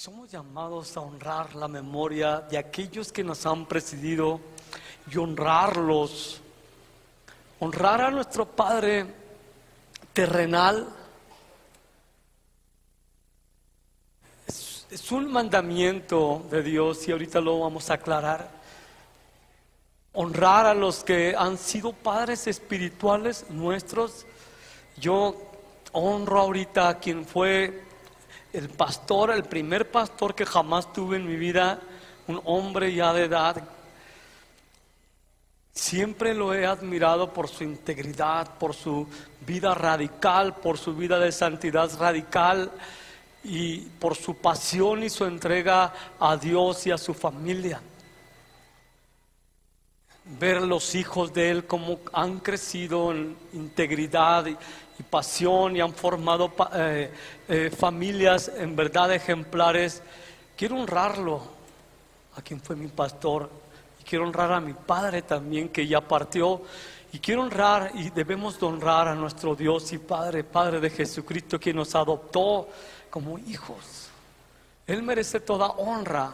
Somos llamados a honrar la memoria de aquellos que nos han precedido y honrarlos. Honrar a nuestro Padre terrenal es un mandamiento de Dios y ahorita lo vamos a aclarar. Honrar a los que han sido padres espirituales nuestros. Yo honro ahorita a quien fue el pastor, el primer pastor que jamás tuve en mi vida, un hombre ya de edad. Siempre lo he admirado por su integridad, por su vida radical, por su vida de santidad radical y por su pasión y su entrega a Dios y a su familia. Ver los hijos de él cómo han crecido en integridad y pasión y han formado familias en verdad ejemplares. Quiero honrarlo, a quien fue mi pastor, y quiero honrar a mi padre también, que ya partió, y quiero honrar y debemos de honrar a nuestro Dios y Padre, Padre de Jesucristo, quien nos adoptó como hijos. Él merece toda honra.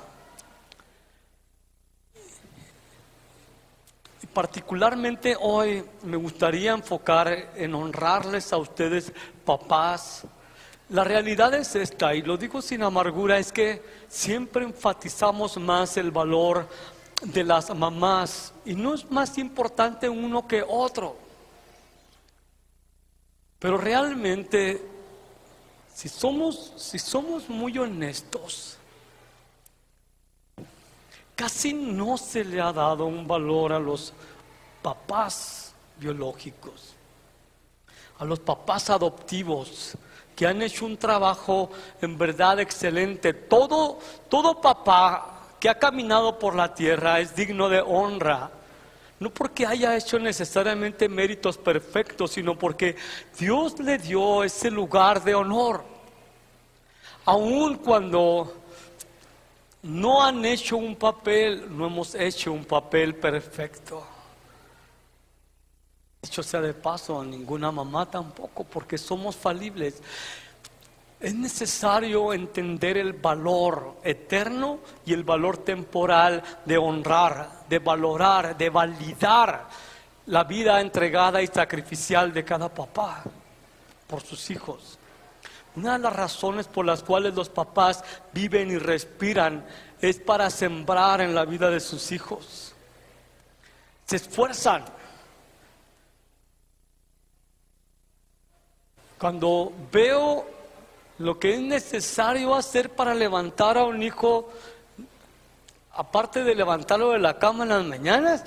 Particularmente hoy me gustaría enfocar en honrarles a ustedes, papás. La realidad es esta, y lo digo sin amargura, es que siempre enfatizamos más el valor de las mamás, y no es más importante uno que otro. Pero realmente, si somos muy honestos, casi no se le ha dado un valor a los papás biológicos, a los papás adoptivos, que han hecho un trabajo en verdad excelente. Todo papá que ha caminado por la tierra es digno de honra, no porque haya hecho necesariamente méritos perfectos, sino porque Dios le dio ese lugar de honor, aun cuando no han hecho un papel, no hemos hecho un papel perfecto. Dicho sea de paso, ninguna mamá tampoco, porque somos falibles. Es necesario entender el valor eterno y el valor temporal de honrar, de valorar, de validar la vida entregada y sacrificial de cada papá por sus hijos. Una de las razones por las cuales los papás viven y respiran es para sembrar en la vida de sus hijos. Se esfuerzan. Cuando veo lo que es necesario hacer para levantar a un hijo, aparte de levantarlo de la cama en las mañanas,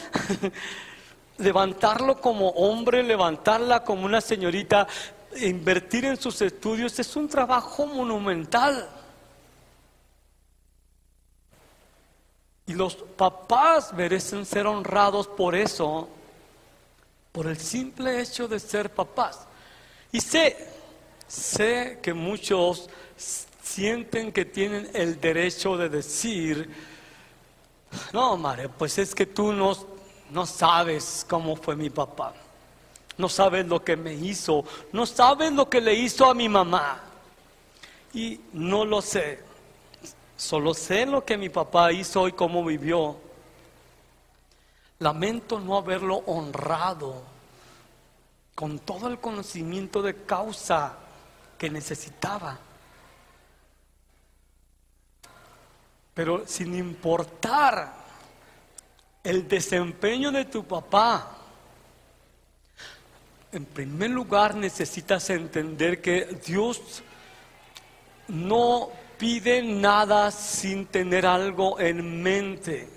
levantarlo como hombre, levantarla como una señorita, invertir en sus estudios, es un trabajo monumental. Y los papás merecen ser honrados por eso, por el simple hecho de ser papás. Y sé que muchos sienten que tienen el derecho de decir: no, María, pues es que tú no sabes cómo fue mi papá. No sabes lo que me hizo, no sabes lo que le hizo a mi mamá. Y no lo sé, solo sé lo que mi papá hizo y cómo vivió. Lamento no haberlo honrado con todo el conocimiento de causa que necesitaba. Pero sin importar el desempeño de tu papá, en primer lugar necesitas entender que Dios no pide nada sin tener algo en mente.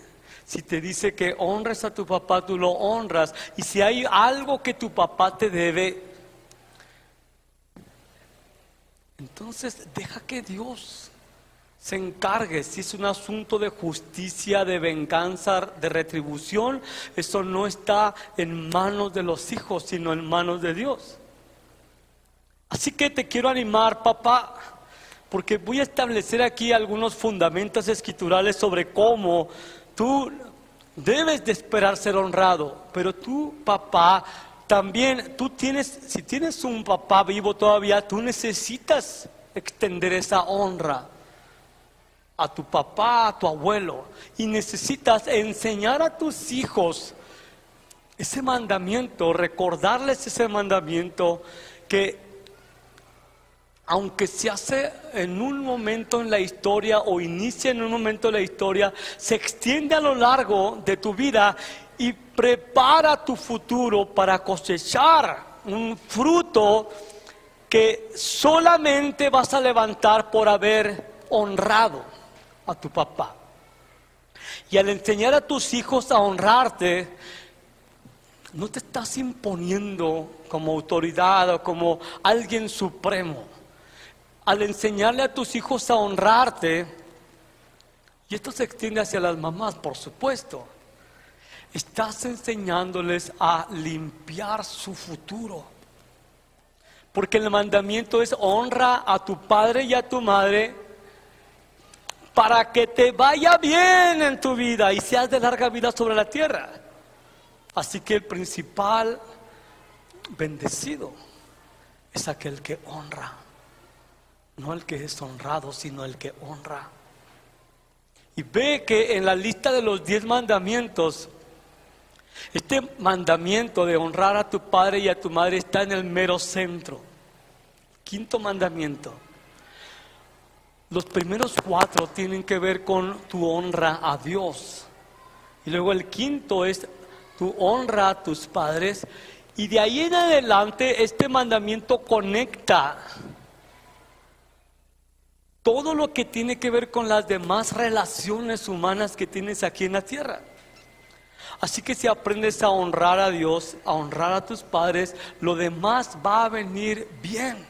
Si te dice que honres a tu papá, tú lo honras. Y si hay algo que tu papá te debe, entonces deja que Dios se encargue. Si es un asunto de justicia, de venganza, de retribución, eso no está en manos de los hijos, sino en manos de Dios. Así que te quiero animar, papá, porque voy a establecer aquí algunos fundamentos escriturales sobre cómo tú debes de esperar ser honrado. Pero tú, papá, también si tienes un papá vivo todavía, tú necesitas extender esa honra. a tu papá, a tu abuelo, y necesitas enseñar a tus hijos ese mandamiento, recordarles ese mandamiento que aunque se hace en un momento en la historia o inicia en un momento de la historia, se extiende a lo largo de tu vida y prepara tu futuro para cosechar un fruto que solamente vas a levantar por haber honrado a tu papá. Y al enseñar a tus hijos a honrarte, no te estás imponiendo como autoridad o como alguien supremo. Al enseñarle a tus hijos a honrarte, y esto se extiende hacia las mamás, por supuesto, estás enseñándoles a limpiar su futuro. Porque el mandamiento es: honra a tu padre y a tu madre para que te vaya bien en tu vida y seas de larga vida sobre la tierra. Así que el principal bendecido es aquel que honra. No el que es honrado, sino el que honra. Y ve que en la lista de los 10 mandamientos, este mandamiento de honrar a tu padre y a tu madre está en el mero centro. Quinto mandamiento. Los primeros 4 tienen que ver con tu honra a Dios. Y luego el quinto es tu honra a tus padres. Y de ahí en adelante este mandamiento conecta todo lo que tiene que ver con las demás relaciones humanas que tienes aquí en la tierra. Así que si aprendes a honrar a Dios, a honrar a tus padres, lo demás va a venir bien.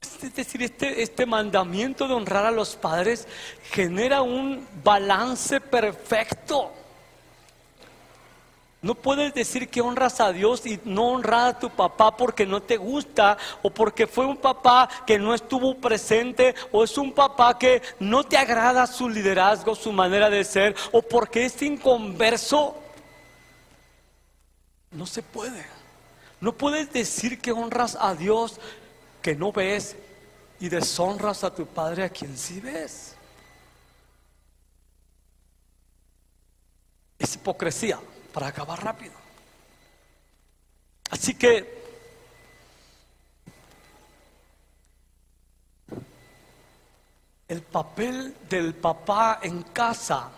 Es decir, este mandamiento de honrar a los padres genera un balance perfecto. No puedes decir que honras a Dios y no honrar a tu papá porque no te gusta, o porque fue un papá que no estuvo presente, o es un papá que no te agrada su liderazgo, su manera de ser, o porque es inconverso. No se puede. No puedes decir que honras a Dios que no ves y deshonras a tu padre a quien sí ves. Es hipocresía. Para acabar rápido. Así que el papel del papá en casa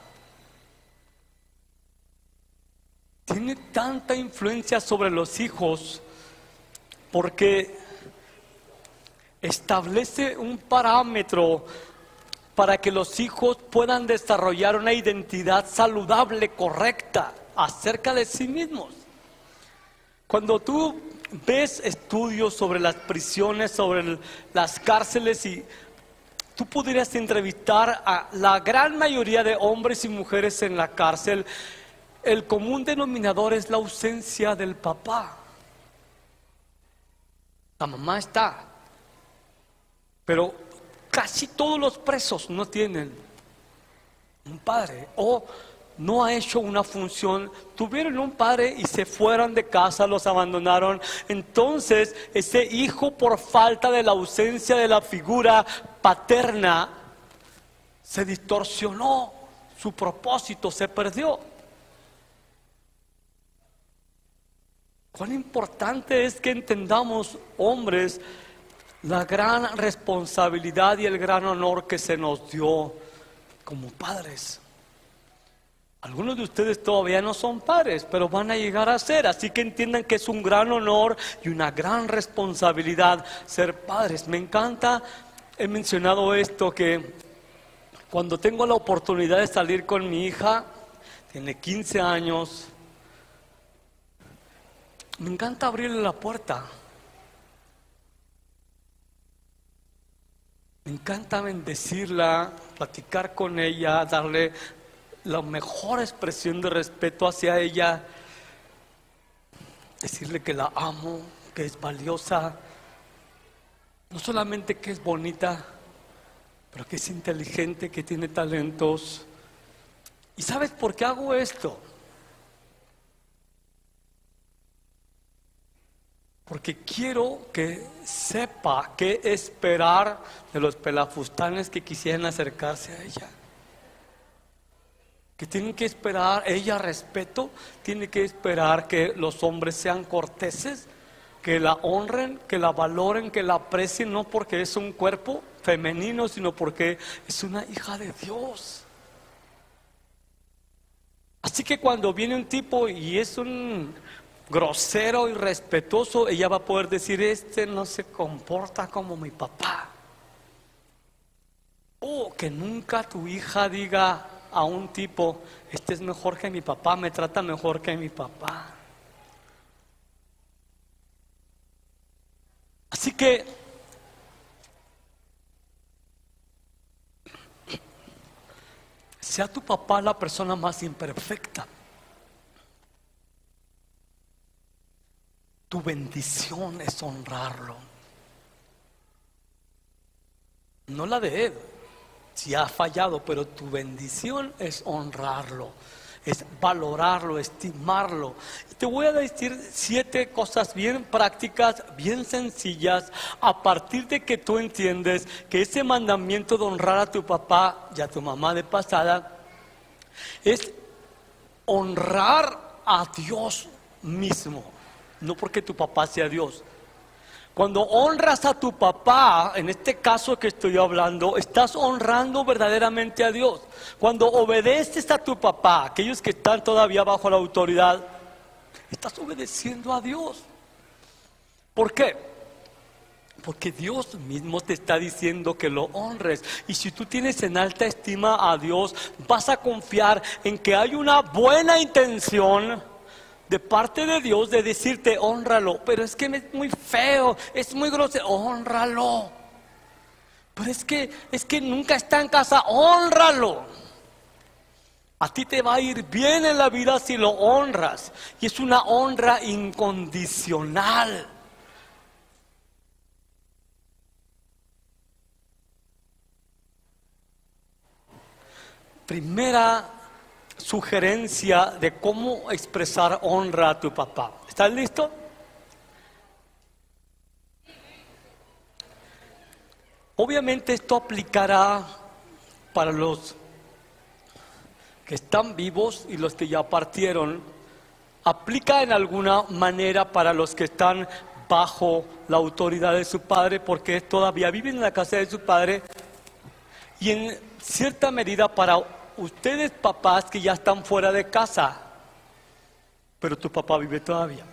tiene tanta influencia sobre los hijos porque establece un parámetro para que los hijos puedan desarrollar una identidad saludable, correcta acerca de sí mismos. Cuando tú ves estudios sobre las prisiones, sobre las cárceles, y tú pudieras entrevistar a la gran mayoría de hombres y mujeres en la cárcel, el común denominador es la ausencia del papá. La mamá está, pero casi todos los presos no tienen un padre, o no ha hecho una función. Tuvieron un padre y se fueron de casa, los abandonaron. Entonces ese hijo, por falta de la ausencia de la figura paterna, se distorsionó, su propósito se perdió. Cuán importante es que entendamos, hombres, la gran responsabilidad y el gran honor que se nos dio como padres. Algunos de ustedes todavía no son padres, pero van a llegar a ser, así que entiendan que es un gran honor y una gran responsabilidad ser padres. Me encanta, he mencionado esto, que cuando tengo la oportunidad de salir con mi hija, tiene 15 años, me encanta abrirle la puerta. Me encanta bendecirla, platicar con ella, darle la mejor expresión de respeto hacia ella, decirle que la amo, que es valiosa, no solamente que es bonita, pero que es inteligente, que tiene talentos. ¿Y sabes por qué hago esto? Porque quiero que sepa qué esperar de los pelafustanes que quisieran acercarse a ella. Que tienen que esperar ella respeto, tiene que esperar que los hombres sean corteses, que la honren, que la valoren, que la aprecien, no porque es un cuerpo femenino, sino porque es una hija de Dios. Así que cuando viene un tipo y es un grosero, irrespetuoso, ella va a poder decir: este no se comporta como mi papá. O que nunca tu hija diga a un tipo: este es mejor que mi papá, me trata mejor que mi papá. Así que sea tu papá la persona más imperfecta, tu bendición es honrarlo, no la de él. Si ha fallado, pero tu bendición es honrarlo, es valorarlo, estimarlo. Y te voy a decir 7 cosas bien prácticas, bien sencillas, a partir de que tú entiendes que ese mandamiento de honrar a tu papá y a tu mamá de pasada es honrar a Dios mismo, no porque tu papá sea Dios. Cuando honras a tu papá, en este caso que estoy hablando, estás honrando verdaderamente a Dios. Cuando obedeces a tu papá, aquellos que están todavía bajo la autoridad, estás obedeciendo a Dios. ¿Por qué? Porque Dios mismo te está diciendo que lo honres. Y si tú tienes en alta estima a Dios, vas a confiar en que hay una buena intención de parte de Dios de decirte: hónralo. Pero es que es muy feo, es muy grosero. Hónralo. Pero es que nunca está en casa. Hónralo. A ti te va a ir bien en la vida si lo honras. Y es una honra incondicional. Primera sugerencia de cómo expresar honra a tu papá. ¿Estás listo? Obviamente esto aplicará para los que están vivos y los que ya partieron. Aplica en alguna manera para los que están bajo la autoridad de su padre, porque todavía viven en la casa de su padre, y en cierta medida para ustedes papás que ya están fuera de casa, pero tu papá vive todavía.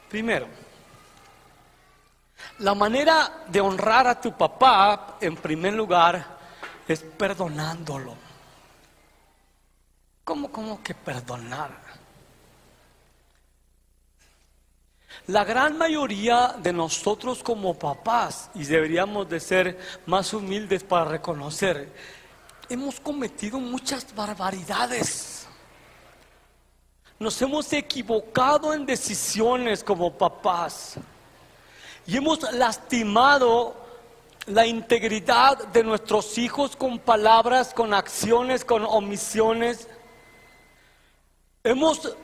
Primero, la manera de honrar a tu papá, en primer lugar, es perdonándolo. ¿Cómo que perdonar? La gran mayoría de nosotros como papás, y deberíamos de ser más humildes para reconocer, hemos cometido muchas barbaridades. Nos hemos equivocado en decisiones como papás y hemos lastimado la integridad de nuestros hijos con palabras, con acciones, con omisiones. Hemos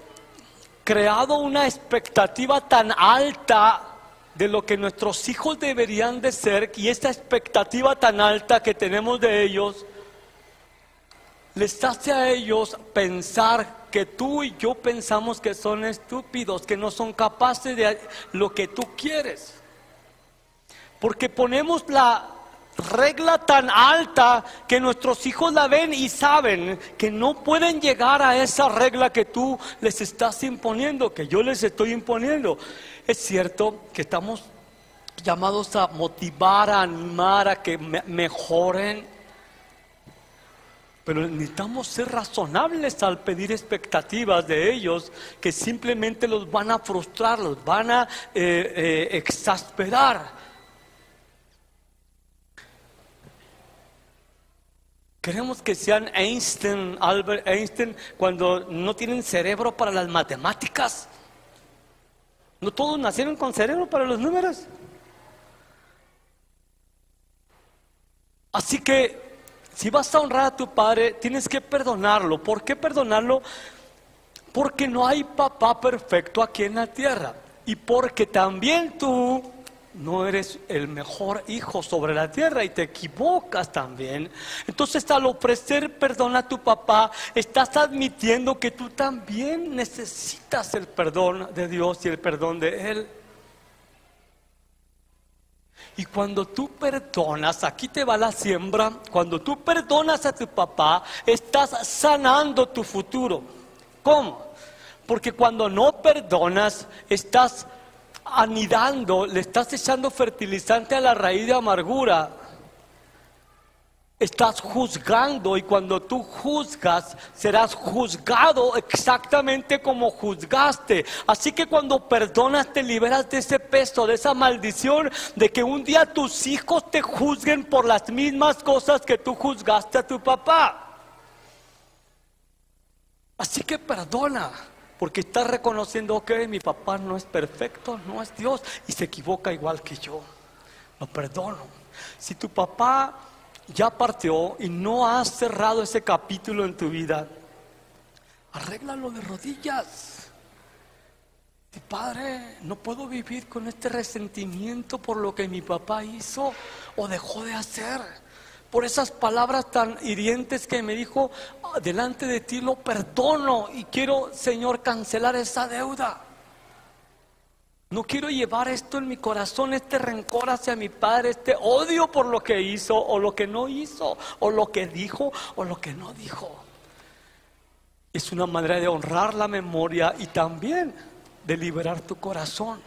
creado una expectativa tan alta de lo que nuestros hijos deberían de ser, y esta expectativa tan alta que tenemos de ellos les hace a ellos pensar que tú y yo pensamos que son estúpidos, que no son capaces de lo que tú quieres. Porque ponemos la regla tan alta que nuestros hijos la ven y saben que no pueden llegar a esa regla que tú les estás imponiendo, que yo les estoy imponiendo. Es cierto que estamos llamados a motivar, a animar, a que mejoren, pero necesitamos ser razonables al pedir expectativas de ellos que simplemente los van a frustrar, los van a exasperar. Queremos que sean Einstein, Albert Einstein, cuando no tienen cerebro para las matemáticas. No todos nacieron con cerebro para los números. Así que si vas a honrar a tu padre, tienes que perdonarlo. ¿Por qué perdonarlo? Porque no hay papá perfecto aquí en la tierra. y porque también tú no eres el mejor hijo sobre la tierra y te equivocas también. Entonces, al ofrecer perdón a tu papá, estás admitiendo que tú también necesitas el perdón de Dios y el perdón de Él. Y cuando tú perdonas, aquí te va la siembra, cuando tú perdonas a tu papá, estás sanando tu futuro. ¿Cómo? Porque cuando no perdonas, estás anidando, le estás echando fertilizante a la raíz de amargura. Estás juzgando, y cuando tú juzgas, serás juzgado exactamente como juzgaste. Así que cuando perdonas, te liberas de ese peso, de esa maldición, de que un día tus hijos te juzguen por las mismas cosas que tú juzgaste a tu papá. Así que perdona, porque estás reconociendo que mi papá no es perfecto, no es Dios, y se equivoca igual que yo. Lo perdono. Si tu papá ya partió y no has cerrado ese capítulo en tu vida, arréglalo de rodillas. Y Padre, no puedo vivir con este resentimiento por lo que mi papá hizo o dejó de hacer, por esas palabras tan hirientes que me dijo. Delante de ti lo perdono y quiero, Señor, cancelar esa deuda. No quiero llevar esto en mi corazón, este rencor hacia mi padre, este odio por lo que hizo o lo que no hizo, o lo que dijo o lo que no dijo. Es una manera de honrar la memoria y también de liberar tu corazón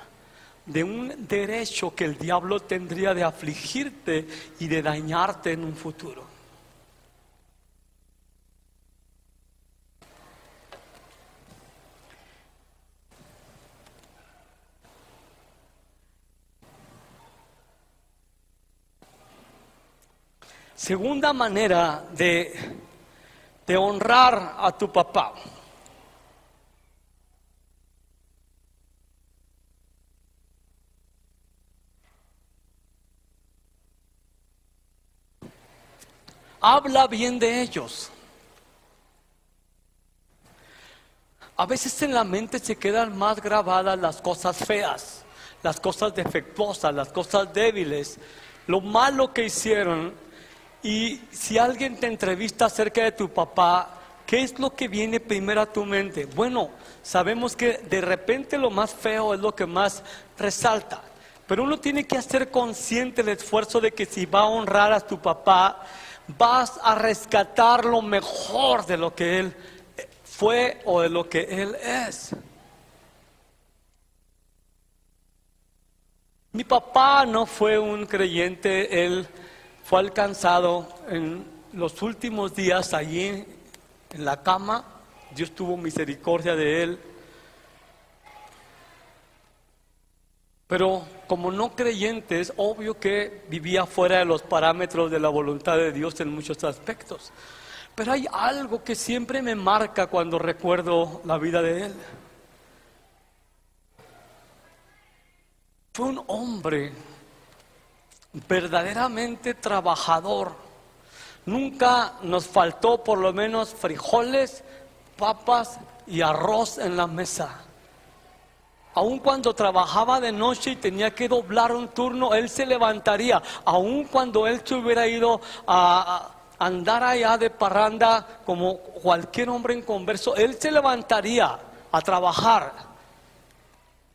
de un derecho que el diablo tendría de afligirte y de dañarte en un futuro. Segunda manera de honrar a tu papá. Habla bien de ellos. A veces en la mente se quedan más grabadas las cosas feas, las cosas defectuosas, las cosas débiles, lo malo que hicieron. Y si alguien te entrevista acerca de tu papá, ¿qué es lo que viene primero a tu mente? Bueno, sabemos que de repente lo más feo es lo que más resalta, pero uno tiene que hacer consciente el esfuerzo de que si va a honrar a tu papá, vas a rescatar lo mejor de lo que él fue o de lo que él es. Mi papá no fue un creyente, él fue alcanzado en los últimos días allí en la cama. Dios tuvo misericordia de él. Pero como no creyente, es obvio que vivía fuera de los parámetros de la voluntad de Dios en muchos aspectos. Pero hay algo que siempre me marca cuando recuerdo la vida de él. Fue un hombre verdaderamente trabajador. Nunca nos faltó por lo menos frijoles, papas y arroz en la mesa. Aun cuando trabajaba de noche y tenía que doblar un turno, él se levantaría. Aun cuando él se hubiera ido a andar allá de parranda como cualquier hombre inconverso, él se levantaría a trabajar.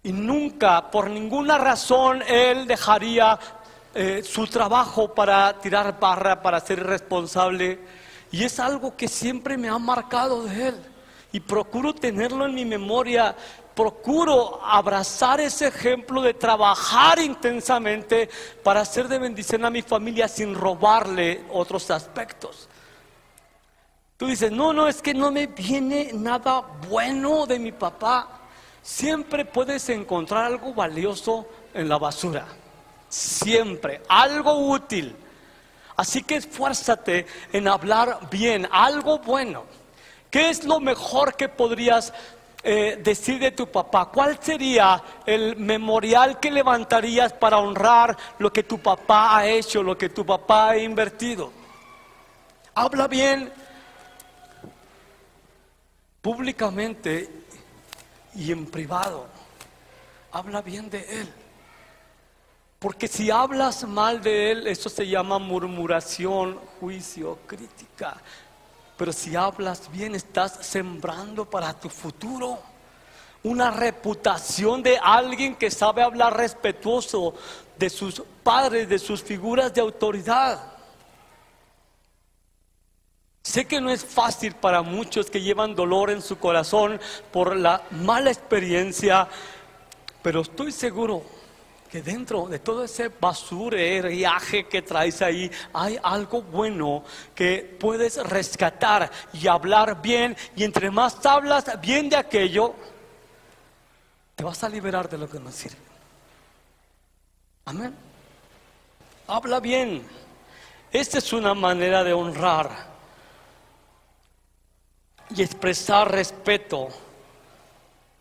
Y nunca, por ninguna razón, él dejaría su trabajo para tirar barra, para ser irresponsable. Y es algo que siempre me ha marcado de él. Y procuro tenerlo en mi memoria. Procuro abrazar ese ejemplo de trabajar intensamente para hacer de bendición a mi familia sin robarle otros aspectos. Tú dices, no, es que no me viene nada bueno de mi papá. Siempre puedes encontrar algo valioso en la basura. Siempre, algo útil. Así que esfuérzate en hablar bien, algo bueno. ¿Qué es lo mejor que podrías decir de tu papá? ¿Cuál sería el memorial que levantarías para honrar lo que tu papá ha hecho, lo que tu papá ha invertido? Habla bien públicamente y en privado. habla bien de Él. Porque si hablas mal de Él, eso se llama murmuración, juicio, crítica. Pero si hablas bien, estás sembrando para tu futuro una reputación de alguien que sabe hablar respetuoso de sus padres, de sus figuras de autoridad. Sé que no es fácil para muchos que llevan dolor en su corazón por la mala experiencia, pero estoy seguro que dentro de todo ese basuriaje que traes ahí hay algo bueno que puedes rescatar y hablar bien, y entre más hablas bien de aquello, te vas a liberar de lo que no sirve. Amén. Habla bien. Esta es una manera de honrar y expresar respeto.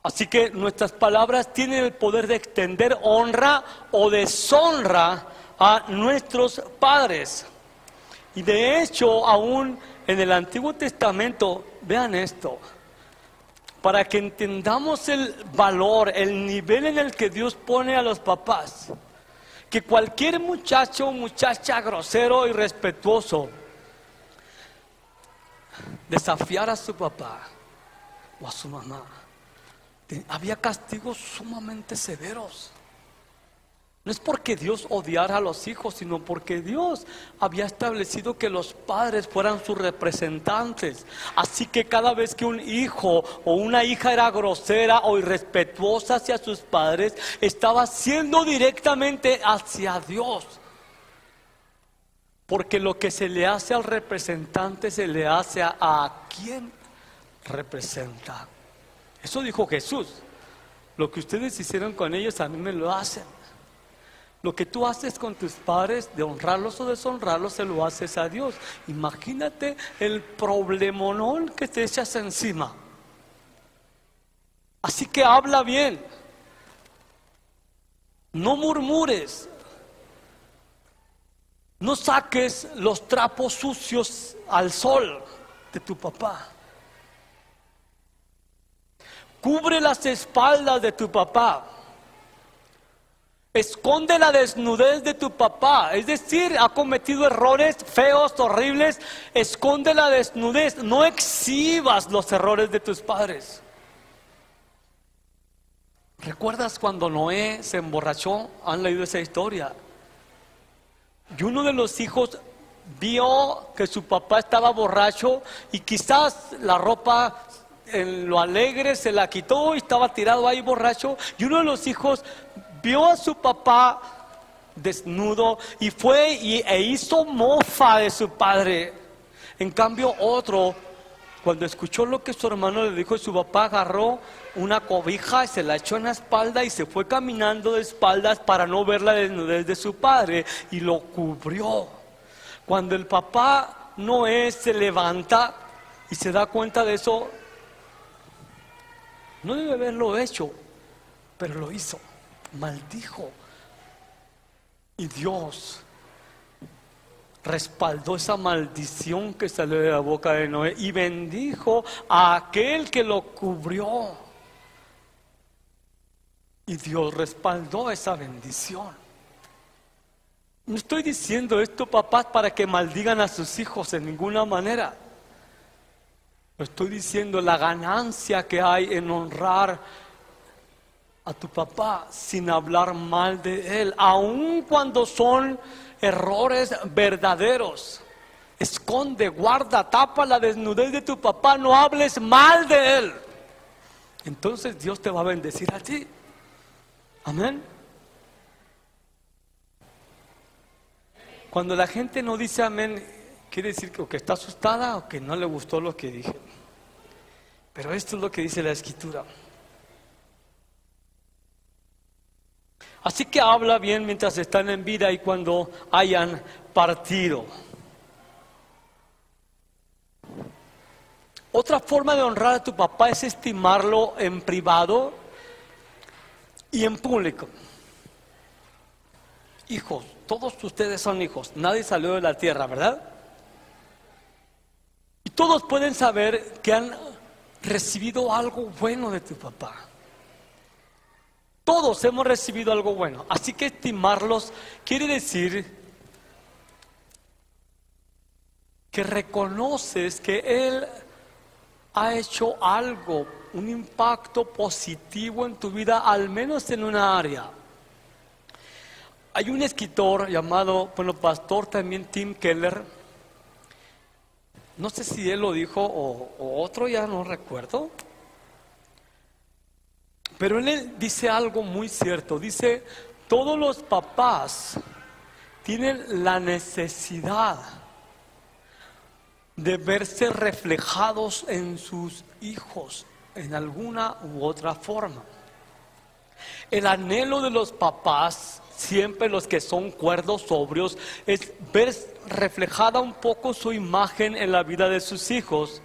Así que nuestras palabras tienen el poder de extender honra o deshonra a nuestros padres. Y de hecho, aún en el Antiguo Testamento, vean esto, para que entendamos el valor, el nivel en el que Dios pone a los papás, que cualquier muchacho o muchacha grosero y irrespetuoso desafiara a su papá o a su mamá, había castigos sumamente severos. No es porque Dios odiara a los hijos, sino porque Dios había establecido que los padres fueran sus representantes. Así que cada vez que un hijo o una hija era grosera o irrespetuosa hacia sus padres, estaba siendo directamente hacia Dios. Porque lo que se le hace al representante se le hace a quien representa. Eso dijo Jesús. Lo que ustedes hicieron con ellos, a mí me lo hacen. Lo que tú haces con tus padres, de honrarlos o deshonrarlos, se lo haces a Dios. Imagínate el problemonón que te echas encima. Así que habla bien. No murmures. No saques los trapos sucios al sol de tu papá. Cubre las espaldas de tu papá. Esconde la desnudez de tu papá. Es decir, ha cometido errores feos, horribles. Esconde la desnudez. No exhibas los errores de tus padres. ¿Recuerdas cuando Noé se emborrachó? ¿Han leído esa historia? Y uno de los hijos vio que su papá estaba borracho y quizás la ropa en lo alegre se la quitó y estaba tirado ahí borracho, y uno de los hijos vio a su papá desnudo y fue e hizo mofa de su padre. En cambio otro, cuando escuchó lo que su hermano le dijo, su papá agarró una cobija y se la echó en la espalda y se fue caminando de espaldas para no ver la desnudez de su padre, y lo cubrió. Cuando el papá Noé se levanta y se da cuenta de eso, no debe haberlo hecho, pero lo hizo. Maldijo. Y Dios respaldó esa maldición que salió de la boca de Noé y bendijo a aquel que lo cubrió. Y Dios respaldó esa bendición. No estoy diciendo esto, papás, para que maldigan a sus hijos en ninguna manera. Estoy diciendo la ganancia que hay en honrar a tu papá sin hablar mal de él, aun cuando son errores verdaderos. Esconde, guarda, tapa la desnudez de tu papá, no hables mal de él. Entonces Dios te va a bendecir a ti. Amén. Cuando la gente no dice amén, quiere decir que o que está asustada o que no le gustó lo que dije. Pero esto es lo que dice la Escritura. Así que habla bien mientras están en vida y cuando hayan partido. Otra forma de honrar a tu papá es estimarlo en privado y en público. Hijos, todos ustedes son hijos, nadie salió de la tierra, ¿verdad? Y todos pueden saber que han recibido algo bueno de tu papá. Todos hemos recibido algo bueno. Así que estimarlos quiere decir que reconoces que Él ha hecho algo, un impacto positivo en tu vida, al menos en una área. Hay un escritor llamado, pastor también, Tim Keller. No sé si él lo dijo o otro, ya no recuerdo. Pero él dice algo muy cierto. Dice, todos los papás tienen la necesidad de verse reflejados en sus hijos en alguna u otra forma. El anhelo de los papás, siempre los que son cuerdos, sobrios, es ver reflejada un poco su imagen en la vida de sus hijos.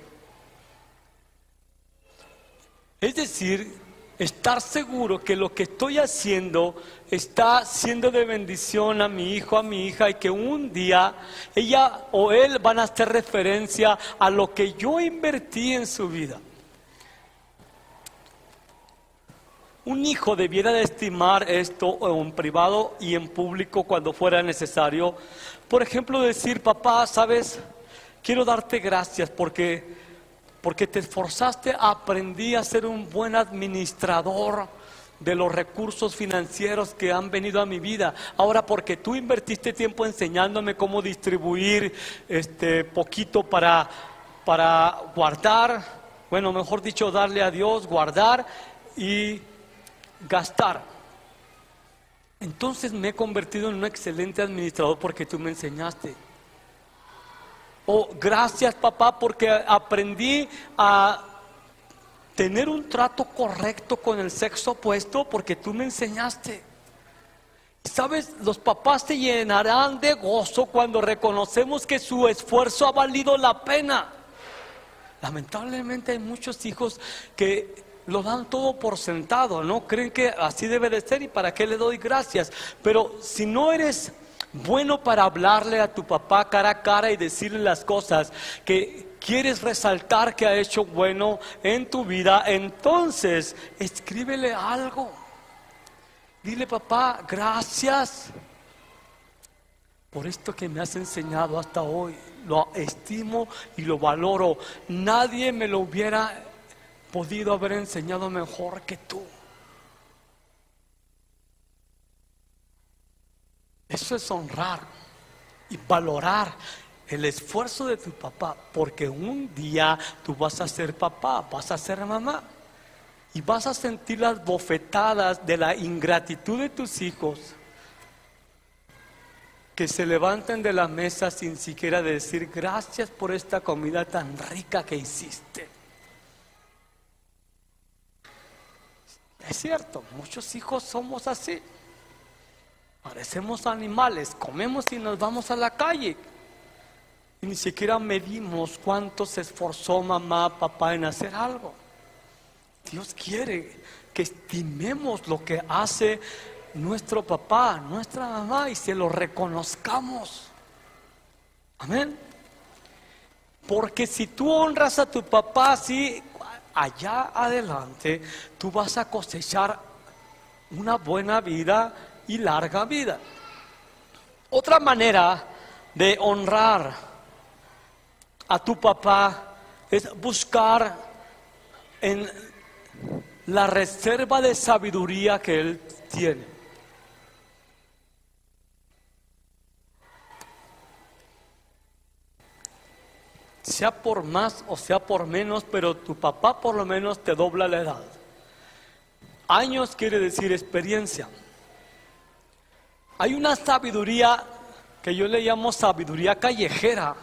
Es decir, estar seguro que lo que estoy haciendo está siendo de bendición a mi hijo, a mi hija, y que un día ella o él van a hacer referencia a lo que yo invertí en su vida. Un hijo debiera de estimar esto en privado y en público cuando fuera necesario. Por ejemplo, decir, papá, ¿sabes? Quiero darte gracias porque te esforzaste, aprendí a ser un buen administrador de los recursos financieros que han venido a mi vida. Ahora, porque tú invertiste tiempo enseñándome cómo distribuir poquito para guardar, bueno, mejor dicho, darle a Dios, guardar y gastar. Entonces me he convertido en un excelente administrador porque tú me enseñaste. O gracias, papá, porque aprendí a tener un trato correcto con el sexo opuesto porque tú me enseñaste. ¿Sabes? Los papás se llenarán de gozo cuando reconocemos que su esfuerzo ha valido la pena. Lamentablemente hay muchos hijos que lo dan todo por sentado, ¿no? Creen que así debe de ser y para qué le doy gracias. Pero si no eres bueno para hablarle a tu papá cara a cara y decirle las cosas que quieres resaltar que ha hecho bueno en tu vida, entonces escríbele algo. Dile, papá, gracias por esto que me has enseñado hasta hoy. Lo estimo y lo valoro. Nadie me lo hubiera podido haber enseñado mejor que tú. Eso es honrar y valorar el esfuerzo de tu papá, porque un día tú vas a ser papá, vas a ser mamá y vas a sentir las bofetadas de la ingratitud de tus hijos que se levanten de la mesa sin siquiera decir gracias por esta comida tan rica que hiciste. Es cierto, muchos hijos somos así. Parecemos animales, comemos y nos vamos a la calle. Y ni siquiera medimos cuánto se esforzó mamá, papá en hacer algo. Dios quiere que estimemos lo que hace nuestro papá, nuestra mamá, y se lo reconozcamos. Amén. Porque si tú honras a tu papá así, allá adelante tú vas a cosechar una buena vida y larga vida. Otra manera de honrar a tu papá es buscar en la reserva de sabiduría que él tiene. Sea por más o sea por menos, pero tu papá por lo menos te dobla la edad. Años quiere decir experiencia. Hay una sabiduría que yo le llamo sabiduría callejera,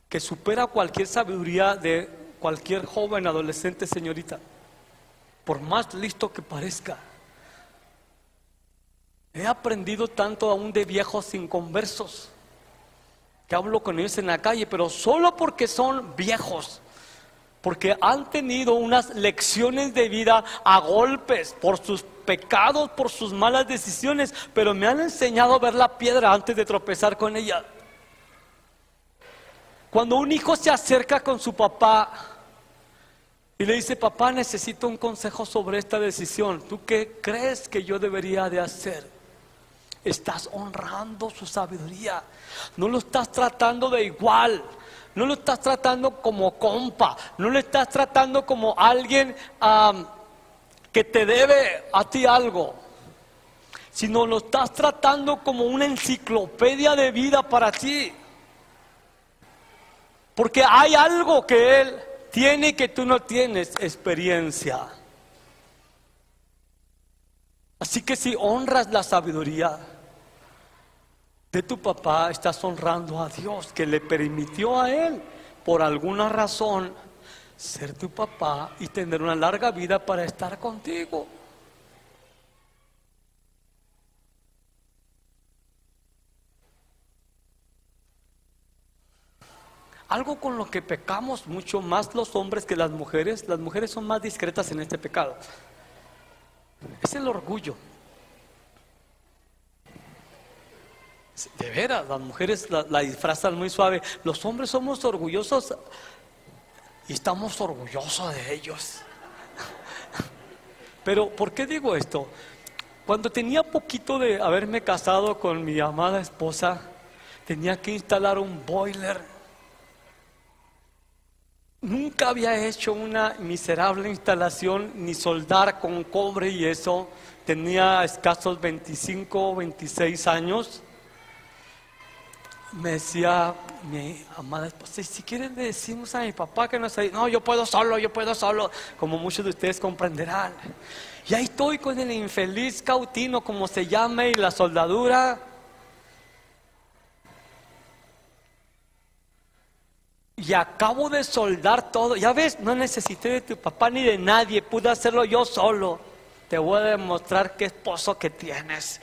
que supera cualquier sabiduría de cualquier joven, adolescente, señorita, por más listo que parezca. He aprendido tanto aún de viejos inconversos, que hablo con ellos en la calle, pero solo porque son viejos, porque han tenido unas lecciones de vida a golpes por sus pecados, por sus malas decisiones, pero me han enseñado a ver la piedra antes de tropezar con ella. Cuando un hijo se acerca con su papá y le dice: papá, necesito un consejo sobre esta decisión. ¿Tú qué crees que yo debería de hacer? Estás honrando su sabiduría. No lo estás tratando de igual. No lo estás tratando como compa. No lo estás tratando como alguien que te debe a ti algo, sino lo estás tratando como una enciclopedia de vida para ti. Porque hay algo que él tiene y que tú no tienes: experiencia. Así que si honras la sabiduría de tu papá, estás honrando a Dios, que le permitió a él, por alguna razón, ser tu papá y tener una larga vida para estar contigo. Algo con lo que pecamos mucho más los hombres que las mujeres son más discretas en este pecado, es el orgullo. De veras, las mujeres la disfrazan muy suave. Los hombres somos orgullosos y estamos orgullosos de ellos. Pero ¿por qué digo esto? Cuando tenía poquito de haberme casado con mi amada esposa, tenía que instalar un boiler. Nunca había hecho una miserable instalación, ni soldar con cobre y eso. Tenía escasos 25, 26 años. Me decía mi amada esposa: si quieren le decimos a mi papá que nos ayude. No, yo puedo solo, como muchos de ustedes comprenderán. Y ahí estoy con el infeliz Cautino, como se llama, y la soldadura. Y acabo de soldar todo. Ya ves, no necesité de tu papá ni de nadie, pude hacerlo yo solo. Te voy a demostrar qué esposo que tienes.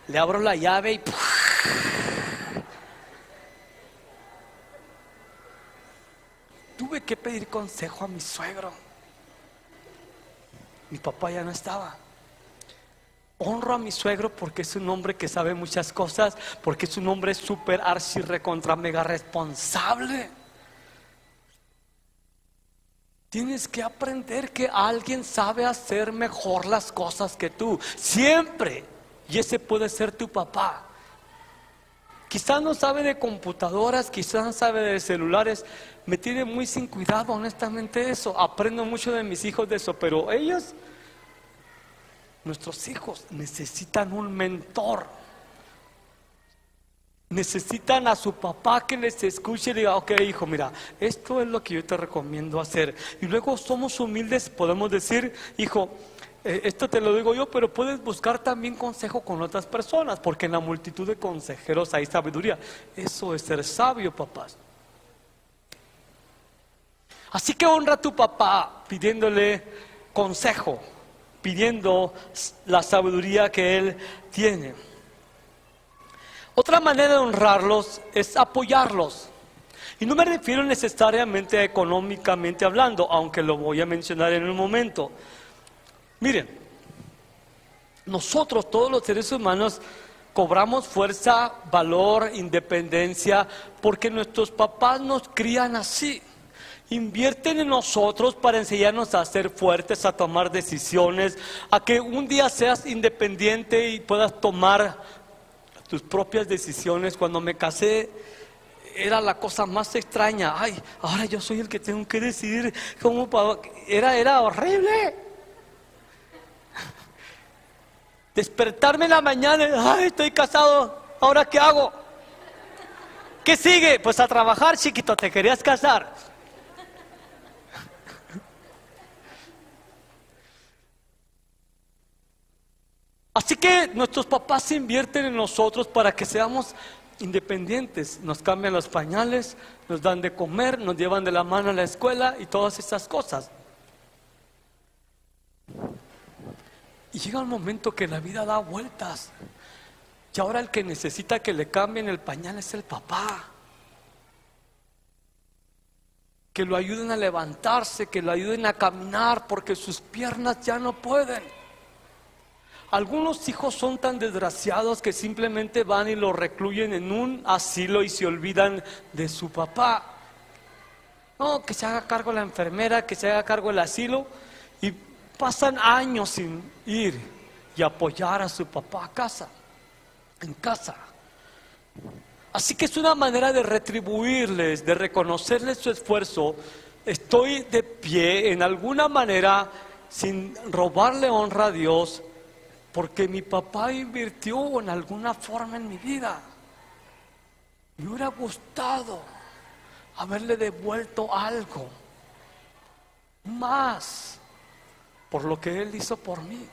Le abro la llave y tuve que pedir consejo a mi suegro. Mi papá ya no estaba. Honro a mi suegro porque es un hombre que sabe muchas cosas, porque es un hombre súper archi recontra mega responsable. Tienes que aprender que alguien sabe hacer mejor las cosas que tú, siempre. Y ese puede ser tu papá. Quizás no sabe de computadoras, quizás no sabe de celulares. Me tiene muy sin cuidado, honestamente, eso. Aprendo mucho de mis hijos de eso, pero ellos, nuestros hijos, necesitan un mentor. Necesitan a su papá que les escuche y diga: ok, hijo, mira, esto es lo que yo te recomiendo hacer. Y luego somos humildes, podemos decir: hijo, esto te lo digo yo, pero puedes buscar también consejo con otras personas, porque en la multitud de consejeros hay sabiduría. Eso es ser sabio, papás. Así que honra a tu papá pidiéndole consejo, pidiendo la sabiduría que él tiene. Otra manera de honrarlos es apoyarlos. Y no me refiero necesariamente a económicamente hablando, aunque lo voy a mencionar en un momento. Miren, nosotros, todos los seres humanos, cobramos fuerza, valor, independencia, porque nuestros papás nos crían así. Invierten en nosotros para enseñarnos a ser fuertes, a tomar decisiones, a que un día seas independiente y puedas tomar tus propias decisiones. Cuando me casé era la cosa más extraña. Ay, ahora yo soy el que tengo que decidir cómo. Era horrible. Despertarme en la mañana, ay, estoy casado, ¿ahora qué hago? ¿Qué sigue? Pues a trabajar, chiquito, te querías casar. Así que nuestros papás invierten en nosotros para que seamos independientes. Nos cambian los pañales, nos dan de comer, nos llevan de la mano a la escuela y todas esas cosas. Y llega un momento que la vida da vueltas. Y ahora el que necesita que le cambien el pañal es el papá. Que lo ayuden a levantarse, que lo ayuden a caminar, porque sus piernas ya no pueden. Algunos hijos son tan desgraciados que simplemente van y lo recluyen en un asilo y se olvidan de su papá. No, que se haga cargo la enfermera, que se haga cargo el asilo. Y pasan años sin ir y apoyar a su papá en casa. Así que es una manera de retribuirles, de reconocerles su esfuerzo. Estoy de pie en alguna manera sin robarle honra a Dios, porque mi papá invirtió en alguna forma en mi vida. Me hubiera gustado haberle devuelto algo más por lo que él hizo por mí.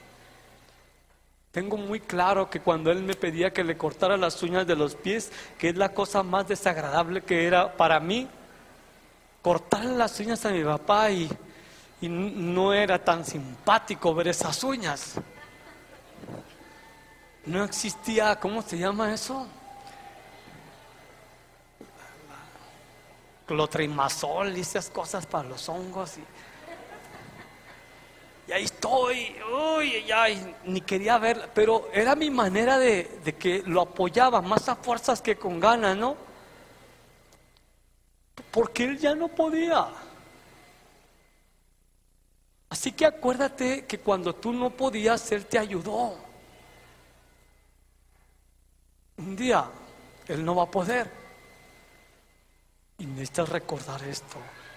Tengo muy claro que cuando él me pedía que le cortara las uñas de los pies, que es la cosa más desagradable que era para mí, cortarle las uñas a mi papá, y no era tan simpático ver esas uñas. No existía, ¿cómo se llama eso? Clotrimazol y esas cosas para los hongos. Y ahí estoy, ni quería verla, pero era mi manera de que lo apoyaba más a fuerzas que con ganas, ¿no? Porque él ya no podía. Así que acuérdate que cuando tú no podías, él te ayudó. Un día, él no va a poder. Y necesitas recordar esto.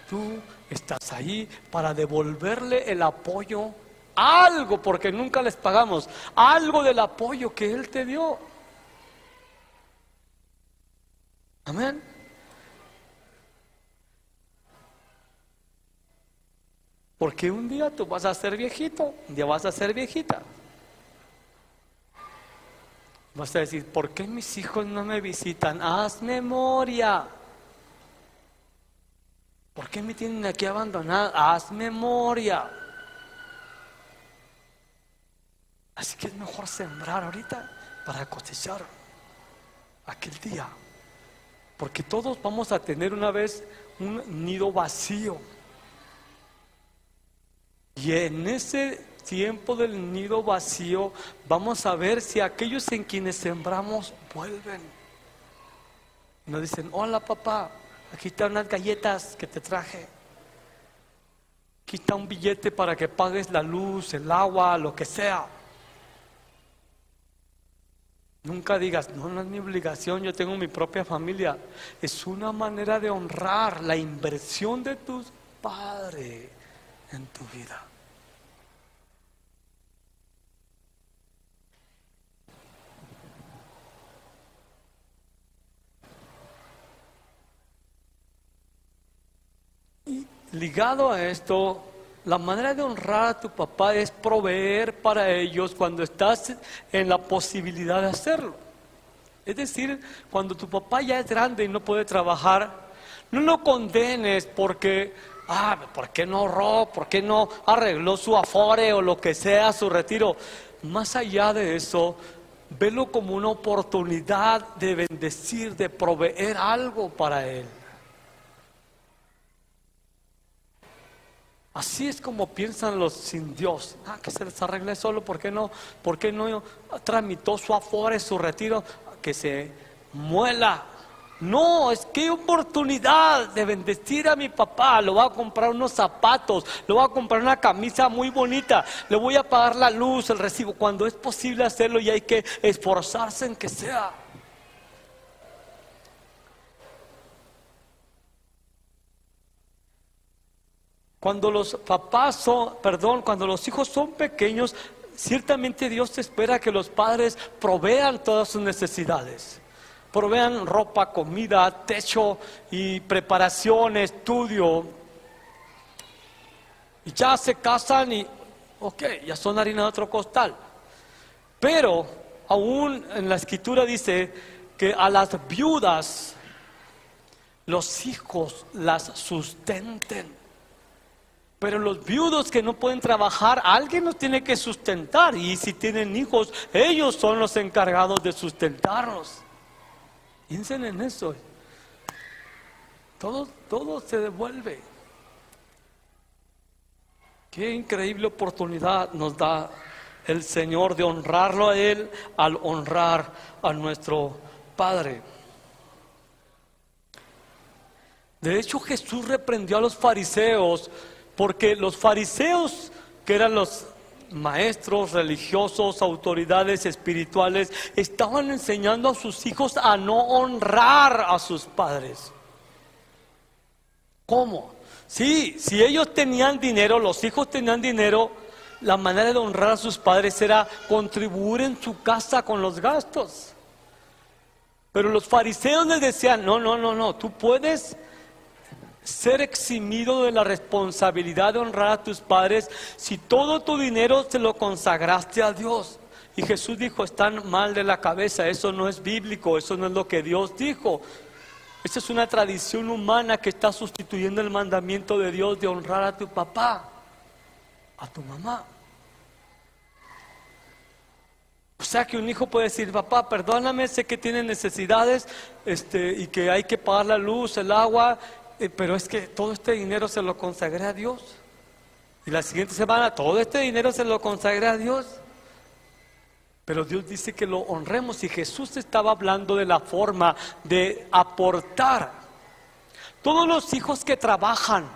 Tú estás ahí para devolverle el apoyo, algo, porque nunca les pagamos, algo del apoyo que él te dio. Amén. Porque un día tú vas a ser viejito, un día vas a ser viejita. Vas a decir, ¿por qué mis hijos no me visitan? Haz memoria. ¿Por qué me tienen aquí abandonado? Haz memoria. Así que es mejor sembrar ahorita para cosechar aquel día. Porque todos vamos a tener una vez un nido vacío. Y en ese tiempo del nido vacío vamos a ver si aquellos en quienes sembramos vuelven. Nos dicen, hola papá, aquí están unas galletas que te traje. Aquí está un billete para que pagues la luz, el agua, lo que sea. Nunca digas, no es mi obligación, yo tengo mi propia familia. Es una manera de honrar la inversión de tus padres en tu vida. Y ligado a esto, la manera de honrar a tu papá es proveer para ellos cuando estás en la posibilidad de hacerlo. Es decir, cuando tu papá ya es grande y no puede trabajar, no lo condenes porque, ¿por qué no ahorró? ¿Por qué no arregló su afore o lo que sea, su retiro? Más allá de eso, velo como una oportunidad de bendecir, de proveer algo para él. Así es como piensan los sin Dios. Que se les arregle solo, ¿por qué no tramitó su afore, su retiro? Que se muela. No, es que hay oportunidad de bendecir a mi papá. Le voy a comprar unos zapatos, le voy a comprar una camisa muy bonita, le voy a pagar la luz, el recibo. Cuando es posible hacerlo y hay que esforzarse en que sea. Cuando los cuando los hijos son pequeños, ciertamente Dios espera que los padres provean todas sus necesidades. Provean ropa, comida, techo y preparación, estudio. Y ya se casan y, ya son harina de otro costal. Pero aún en la escritura dice que a las viudas los hijos las sustenten. Pero los viudos que no pueden trabajar, alguien los tiene que sustentar. Y si tienen hijos, ellos son los encargados de sustentarlos. Piensen en eso. Todo se devuelve. Qué increíble oportunidad nos da el Señor de honrarlo a Él al honrar a nuestro Padre. De hecho, Jesús reprendió a los fariseos porque los fariseos, que eran los maestros religiosos, autoridades espirituales, estaban enseñando a sus hijos a no honrar a sus padres. ¿Cómo? Sí, si ellos tenían dinero, los hijos tenían dinero, la manera de honrar a sus padres era contribuir en su casa con los gastos. Pero los fariseos les decían, no, tú puedes ser eximido de la responsabilidad de honrar a tus padres si todo tu dinero se lo consagraste a Dios. Y Jesús dijo, están mal de la cabeza, eso no es bíblico, eso no es lo que Dios dijo. Esa es una tradición humana que está sustituyendo el mandamiento de Dios de honrar a tu papá, a tu mamá. O sea que un hijo puede decir, papá, perdóname, sé que tienes necesidades y que hay que pagar la luz, el agua, pero es que todo este dinero se lo consagré a Dios. Y la siguiente semana, todo este dinero se lo consagré a Dios. Pero Dios dice que lo honremos, y Jesús estaba hablando de la forma de aportar. Todos los hijos que trabajan,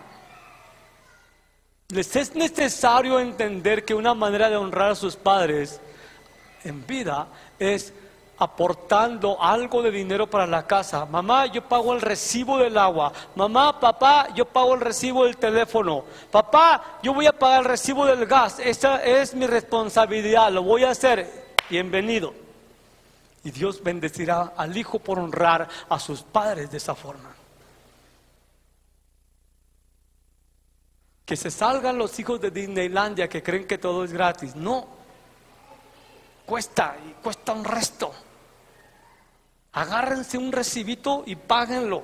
les es necesario entender que una manera de honrar a sus padres en vida es aportando algo de dinero para la casa. Mamá, yo pago el recibo del agua. Mamá, papá, yo pago el recibo del teléfono. Papá, yo voy a pagar el recibo del gas. Esa es mi responsabilidad, lo voy a hacer. Bienvenido. Y Dios bendecirá al hijo por honrar a sus padres de esa forma. Que se salgan los hijos de Disneylandia que creen que todo es gratis. No, cuesta, y cuesta un resto. Agárrense un recibito y páguenlo.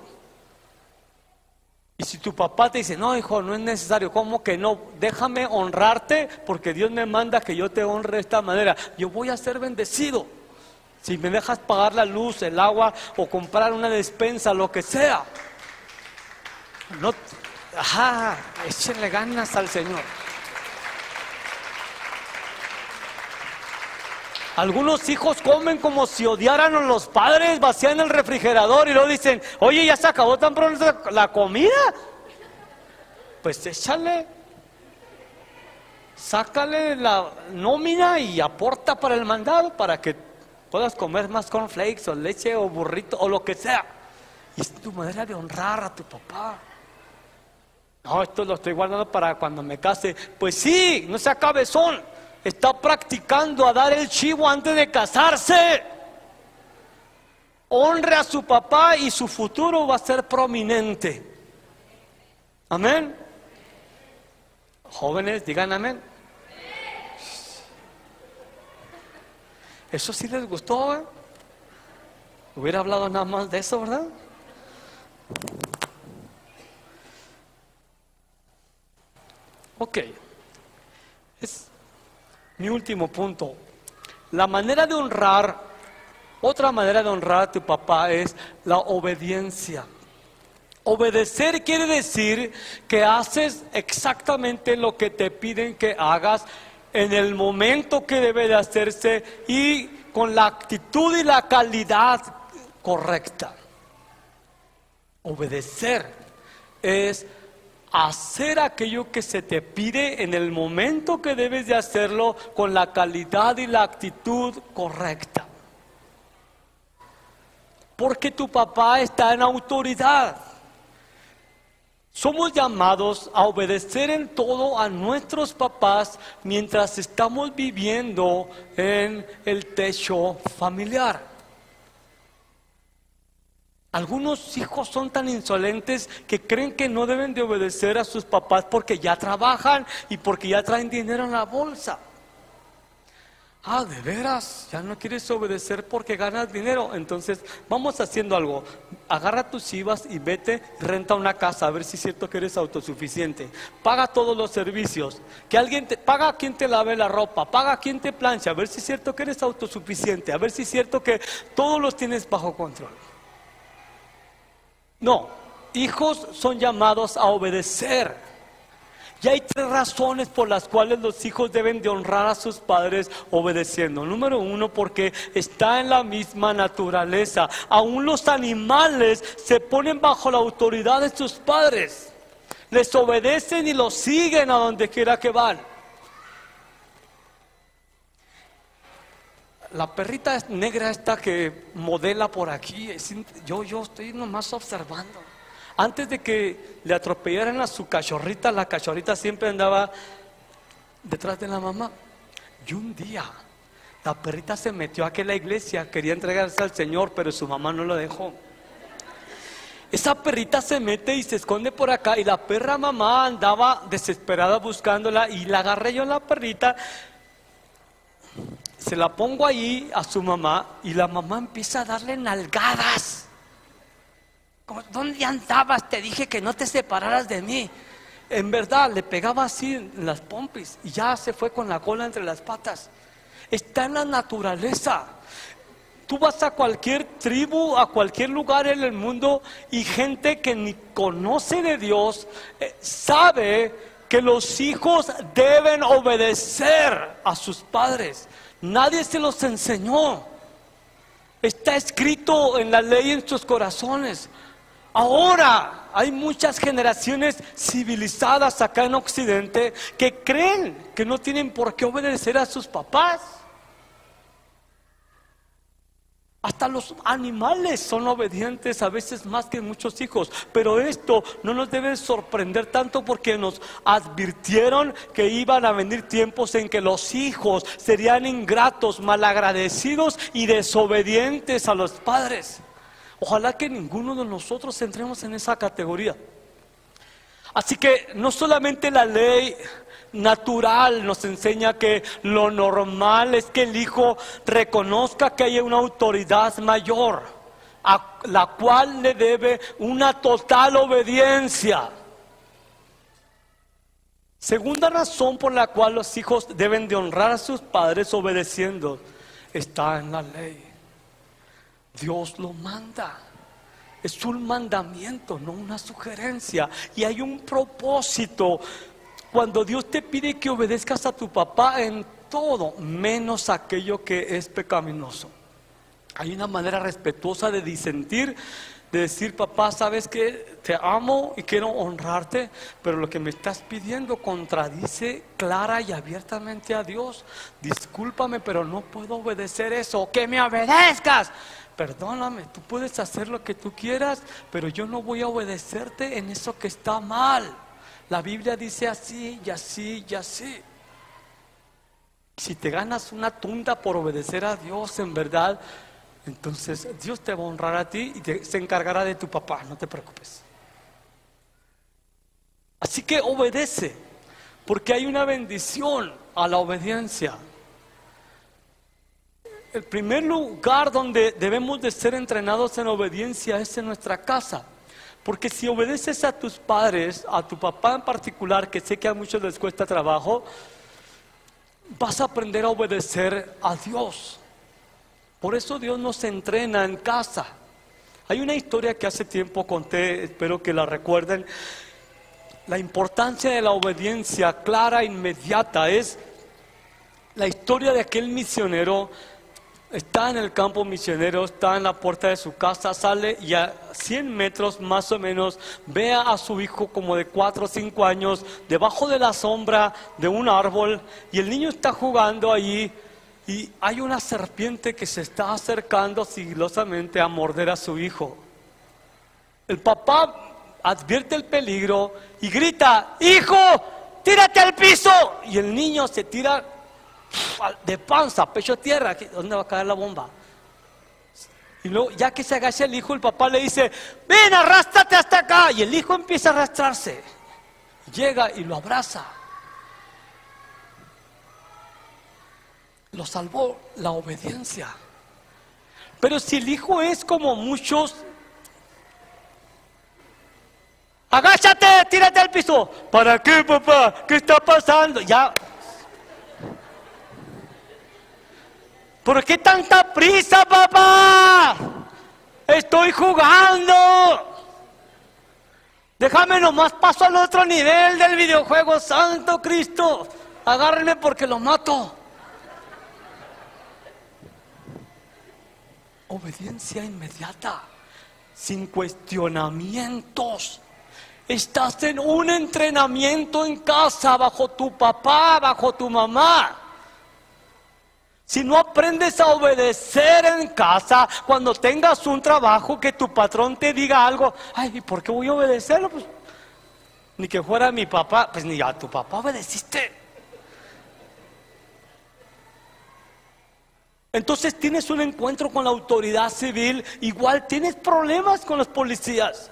Y si tu papá te dice, no hijo, no es necesario, ¿cómo que no? Déjame honrarte porque Dios me manda que yo te honre de esta manera. Yo voy a ser bendecido si me dejas pagar la luz, el agua o comprar una despensa, lo que sea. No, échenle ganas al Señor. Algunos hijos comen como si odiaran a los padres, vacían el refrigerador y luego dicen, oye, ¿ya se acabó tan pronto la comida? Pues échale, sácale la nómina y aporta para el mandado para que puedas comer más cornflakes o leche o burrito o lo que sea. Y es tu manera de honrar a tu papá. No, esto lo estoy guardando para cuando me case. Pues sí, no sea cabezón. Está practicando a dar el chivo antes de casarse. Honre a su papá y su futuro va a ser prominente. Amén. Jóvenes, digan amén. Eso sí les gustó, ¿eh? Hubiera hablado nada más de eso, ¿verdad? Ok. Es mi último punto. La manera de honrar, otra manera de honrar a tu papá es la obediencia. Obedecer quiere decir que haces exactamente lo que te piden que hagas en el momento que debe de hacerse y con la actitud y la calidad correcta. Obedecer es hacer aquello que se te pide en el momento que debes de hacerlo con la calidad y la actitud correcta. Porque tu papá está en autoridad. Somos llamados a obedecer en todo a nuestros papás mientras estamos viviendo en el techo familiar. Algunos hijos son tan insolentes que creen que no deben de obedecer a sus papás porque ya trabajan y porque ya traen dinero en la bolsa. ¿De veras? ¿Ya no quieres obedecer porque ganas dinero? Entonces vamos haciendo algo. Agarra tus chivas y vete, renta una casa, a ver si es cierto que eres autosuficiente. Paga todos los servicios. Que alguien paga a quien te lave la ropa, paga a quien te plancha, a ver si es cierto que eres autosuficiente, a ver si es cierto que todos los tienes bajo control. No, hijos son llamados a obedecer. Y hay tres razones por las cuales los hijos deben de honrar a sus padres obedeciendo. Número uno, porque está en la misma naturaleza. Aún los animales se ponen bajo la autoridad de sus padres. Les obedecen y los siguen a donde quiera que van. La perrita negra esta que modela por aquí, yo estoy nomás observando. Antes de que le atropellaran a su cachorrita, la cachorrita siempre andaba detrás de la mamá. Y un día, la perrita se metió aquí a la iglesia, quería entregarse al Señor, pero su mamá no lo dejó. Esa perrita se mete y se esconde por acá, y la perra mamá andaba desesperada buscándola, y la agarré yo a la perrita, se la pongo ahí a su mamá, y la mamá empieza a darle nalgadas. ¿Dónde andabas? Te dije que no te separaras de mí. En verdad, le pegaba así en las pompis y ya se fue con la cola entre las patas. Está en la naturaleza. Tú vas a cualquier tribu, a cualquier lugar en el mundo, y gente que ni conoce de Dios sabe que los hijos deben obedecer a sus padres. Nadie se los enseñó. Está escrito en la ley en sus corazones. Ahora hay muchas generaciones civilizadas acá en Occidente que creen que no tienen por qué obedecer a sus papás. Hasta los animales son obedientes, a veces más que muchos hijos. Pero esto no nos debe sorprender tanto, porque nos advirtieron que iban a venir tiempos en que los hijos serían ingratos, malagradecidos y desobedientes a los padres. Ojalá que ninguno de nosotros entremos en esa categoría. Así que no solamente la ley natural nos enseña que lo normal es que el hijo reconozca que hay una autoridad mayor a la cual le debe una total obediencia. Segunda razón por la cual los hijos deben de honrar a sus padres obedeciendo está en la ley. Dios lo manda. Es un mandamiento, no una sugerencia. Y hay un propósito. Cuando Dios te pide que obedezcas a tu papá en todo, menos aquello que es pecaminoso, hay una manera respetuosa de disentir, de decir: papá, sabes que te amo y quiero honrarte, pero lo que me estás pidiendo contradice clara y abiertamente a Dios. Discúlpame, pero no puedo obedecer eso. ¡Que me obedezcas! Perdóname, tú puedes hacer lo que tú quieras, pero yo no voy a obedecerte en eso que está mal. La Biblia dice así y así y así. Si te ganas una tunda por obedecer a Dios en verdad, entonces Dios te va a honrar a ti y se encargará de tu papá, no te preocupes. Así que obedece, porque hay una bendición a la obediencia. El primer lugar donde debemos de ser entrenados en obediencia es en nuestra casa. Porque si obedeces a tus padres, a tu papá en particular, que sé que a muchos les cuesta trabajo, vas a aprender a obedecer a Dios. Por eso Dios nos entrena en casa. Hay una historia que hace tiempo conté, espero que la recuerden. La importancia de la obediencia clara e inmediata es la historia de aquel misionero. Está en el campo misionero, está en la puerta de su casa, sale y a 100 metros más o menos ve a su hijo como de 4 o 5 años debajo de la sombra de un árbol, y el niño está jugando allí, y hay una serpiente que se está acercando sigilosamente a morder a su hijo. El papá advierte el peligro y grita: ¡hijo, tírate al piso! Y el niño se tira de panza, pecho tierra. ¿Dónde va a caer la bomba? Y luego, ya que se agacha el hijo, el papá le dice: ven, arrástrate hasta acá. Y el hijo empieza a arrastrarse. Llega y lo abraza. Lo salvó la obediencia. Pero si el hijo es como muchos: agáchate, tírate al piso. ¿Para qué, papá? ¿Qué está pasando? Ya. ¿Por qué tanta prisa, papá? Estoy jugando. Déjame nomás paso al otro nivel del videojuego. Santo Cristo, agárrenme porque lo mato. Obediencia inmediata, sin cuestionamientos. Estás en un entrenamiento en casa, bajo tu papá, bajo tu mamá. Si no aprendes a obedecer en casa, cuando tengas un trabajo, que tu patrón te diga algo, ay, ¿por qué voy a obedecerlo? Pues, ni que fuera mi papá, pues ni a tu papá obedeciste. Entonces tienes un encuentro con la autoridad civil, igual tienes problemas con los policías.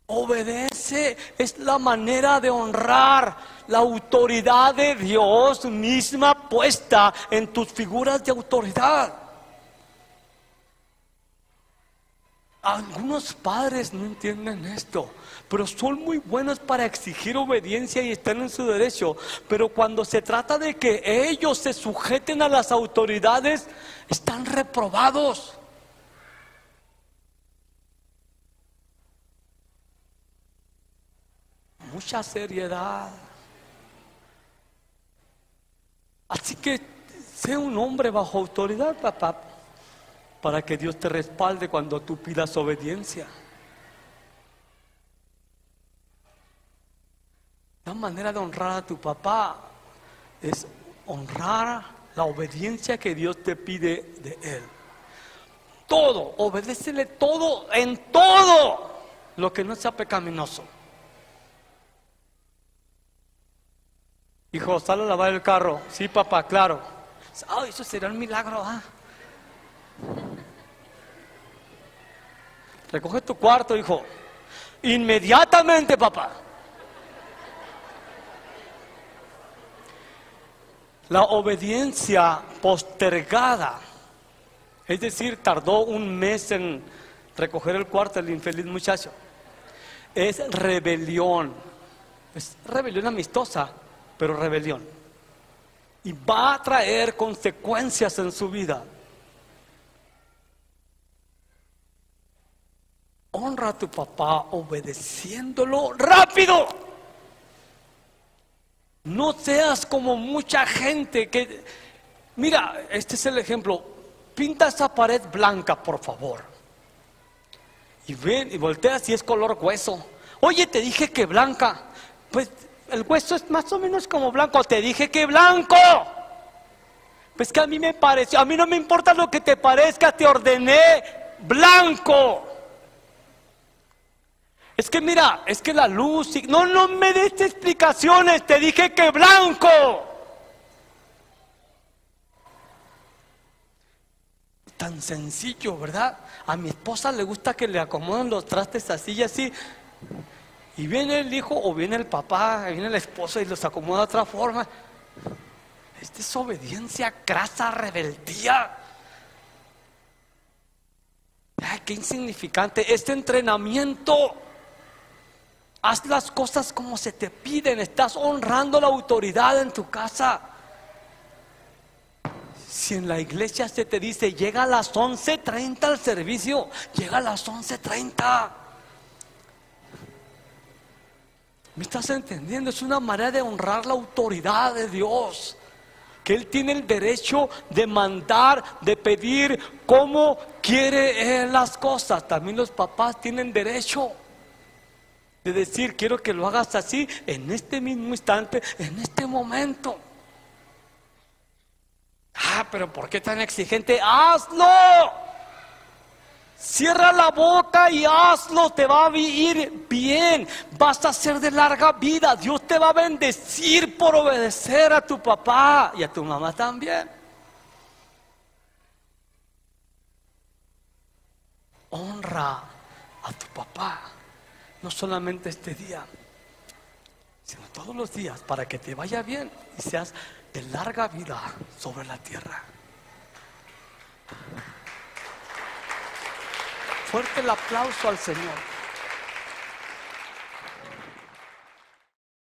Obedece, es la manera de honrar la autoridad de Dios misma puesta en tus figuras de autoridad. Algunos padres no entienden esto, pero son muy buenos para exigir obediencia y están en su derecho. Pero cuando se trata de que ellos se sujeten a las autoridades, están reprobados. Mucha seriedad. Así que sé un hombre bajo autoridad, papá, para que Dios te respalde cuando tú pidas obediencia. La manera de honrar a tu papá es honrar la obediencia que Dios te pide de él. Todo, obedécele todo, en todo lo que no sea pecaminoso. Hijo, sale a lavar el carro. Sí, papá, claro. Oh, eso será un milagro, ¿ah? Recoge tu cuarto, hijo. Inmediatamente, papá. La obediencia postergada, es decir, tardó un mes en recoger el cuarto el infeliz muchacho, es rebelión. Es rebelión amistosa, pero rebelión. Y va a traer consecuencias en su vida. Honra a tu papá obedeciéndolo rápido. No seas como mucha gente que... Mira, este es el ejemplo. Pinta esa pared blanca, por favor. Y ven y voltea si es color hueso. Oye, te dije que blanca. Pues el hueso es más o menos como blanco. Te dije que blanco. Pues que a mí me pareció. A mí no me importa lo que te parezca. Te ordené blanco. Es que mira, es que la luz... No me des explicaciones. Te dije que blanco. Tan sencillo, ¿verdad? A mi esposa le gusta que le acomoden los trastes así y así. Y viene el hijo o viene el papá, viene la esposa y los acomoda de otra forma. Esta es obediencia crasa, rebeldía. Ay, qué insignificante. Este entrenamiento. Haz las cosas como se te piden. Estás honrando la autoridad en tu casa. Si en la iglesia se te dice llega a las 11:30 al servicio, llega a las 11:30. ¿Me estás entendiendo? Es una manera de honrar la autoridad de Dios, que Él tiene el derecho de mandar, de pedir cómo quiere Él las cosas. También los papás tienen derecho de decir, quiero que lo hagas así, en este mismo instante, en este momento. Ah, pero ¿por qué tan exigente? ¡Hazlo! Cierra la boca y hazlo, te va a ir bien, vas a ser de larga vida, Dios te va a bendecir por obedecer a tu papá y a tu mamá también. Honra a tu papá, no solamente este día, sino todos los días, para que te vaya bien y seas de larga vida sobre la tierra. Fuerte el aplauso al Señor.